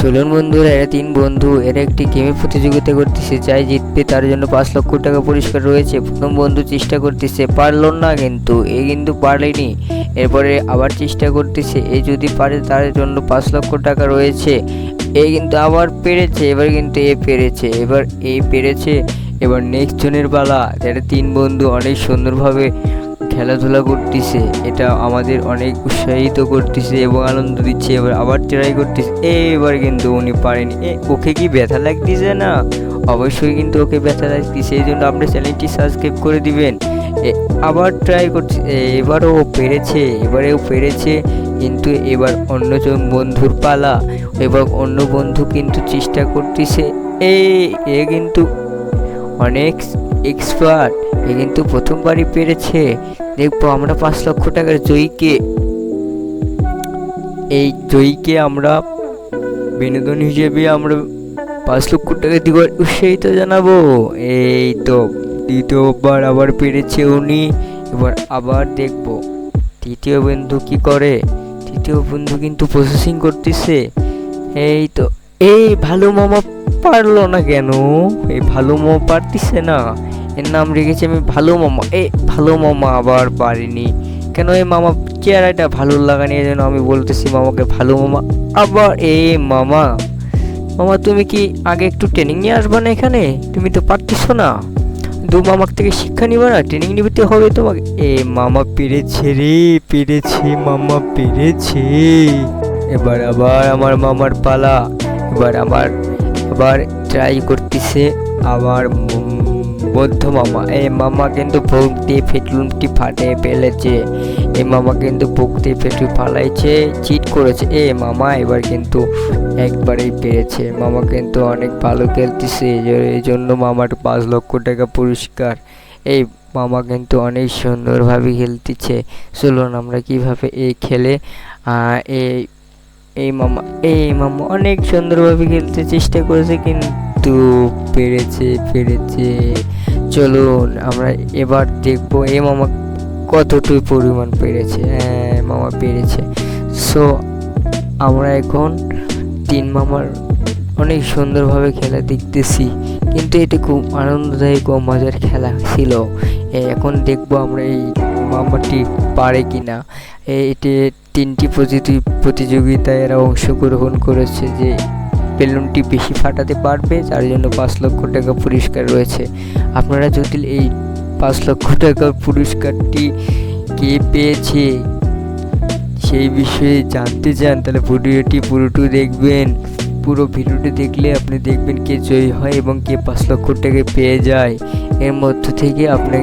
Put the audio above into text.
চলুন বন্ধুরা, এরা তিন বন্ধু, এরা একটি গেমের প্রতিযোগিতা করতেছে। যাই জিতবে তার জন্য 5 লক্ষ টাকা পুরস্কার রয়েছে। প্রথম বন্ধু চেষ্টা করতেছে, পারল না, কিন্তু এ কিন্তু পারেনি। এরপরে আবার চেষ্টা করতেছে, এ যদি পারে তার জন্য 5 লক্ষ টাকা রয়েছে। এ কিন্তু আবার পেরেছে, এবার কিন্তু এ পেরেছে, এবার এ পেরেছে। এবার নেক্সট জনের পালা। এরা তিন বন্ধু অনেক সুন্দরভাবে খেলাধুলা করতেছে, এটা আমাদের অনেক উৎসাহিত করতেছে এবং আনন্দ দিচ্ছে। এবার আবার ট্রাই করতেছে, এবার কিন্তু উনি পারেনি। ওকে কি ব্যথা লাগতেছে না? অবশ্যই কিন্তু ওকে ব্যথা লাগতেছে, এই জন্য আপনার চ্যানেলটি সাবস্ক্রাইব করে দিবেন। আবার ট্রাই করছে, এবারও ও পেরেছে, এবারেও পেরেছে, কিন্তু এবার অন্যজন বন্ধুর পালা। এবার অন্য বন্ধু কিন্তু চেষ্টা করতেছে, এ কিন্তু অনেক এক্সপার্ট, এ কিন্তু প্রথমবারই পেরেছে। দেখবো আমরা 5 লক্ষ টাকার জয়ীকে আমরা বিনোদন হিসেবে আমরা 5 লক্ষ টাকা দিবার উৎসাহিত জানাবো। এই তো দ্বিতীয়বার আবার পেরেছে উনি। এবার আবার দেখবো তৃতীয় বন্ধু কি করে। তৃতীয় বন্ধু কিন্তু প্রসেসিং করতেছে। এই তো ভালো মামা পারলো না কেন? এই ভালো মামা পারতিছে না, এর নাম রেখেছি আমি ভালো মামা। ভালো মামা আবার পারিনি কেন? এই মামা চেহারাটা ভালো লাগানি, এই জন্য আমি বলতেছি মামাকে ভালো মামা। আবার মামা, মামা তুমি কি আগে একটু ট্রেনিং নিয়ে আসবা না এখানে? তুমি তো পারতেছো না, মামার থেকে শিক্ষা নিবা না, ট্রেনিং নিতে হবে তোমাকে। মামা পেরেছে রে, পেরেছে, মামা পেরেছে। এবার আবার আমার মামার পালা। এবার আবার ট্রাই করতেছে আবার বৌদ্ধ মামা। মামা কিন্তু ভোগ দিয়ে ফেটুলটি ফাটিয়ে ফেলেছে। মামা কিন্তু ভোগ দিয়ে ফেটু ফালাইছে, চিট করেছে। মামা এবার কিন্তু একবারেই পেরেছে। মামা কিন্তু অনেক ভালো খেলতেছে, এই জন্য মামার 5 লক্ষ টাকা পুরস্কার। মামা কিন্তু অনেক সুন্দরভাবে খেলতেছে। চলুন আমরা কিভাবে খেলে মামা অনেক সুন্দরভাবে খেলতে চেষ্টা করেছে, কিন্তু পেরেছে। চলুন আমরা এবার দেখবো মামা কতটুকু পরিমাণ পেরেছে। মামা পেরেছে। সো আমরা এখন তিন মামার অনেক সুন্দরভাবে খেলা দেখতেছি, কিন্তু এটা খুব আনন্দদায়ক ও মজার খেলা ছিল। এখন দেখবো আমরা এই মামাটি পারে কিনা। এটি 3টি প্রতিযোগিতায় এরা অংশগ্রহণ করেছে, যে বেলুনটি বেশি ফাটাতে পারবে তার জন্য 5 লক্ষ টাকা পুরস্কার রয়েছে। আপনারা যদি এই 5 লক্ষ টাকার পুরস্কারটি কে পেয়েছে সেই বিষয়ে জানতে চান, তাহলে ভিডিওটি পুরোটি দেখবেন। পুরো ভিডিওটি দেখলে আপনি দেখবেন কে জয়ী হয় এবং কে 5 লক্ষ টাকা পেয়ে যায়। এর মধ্য থেকে আপনি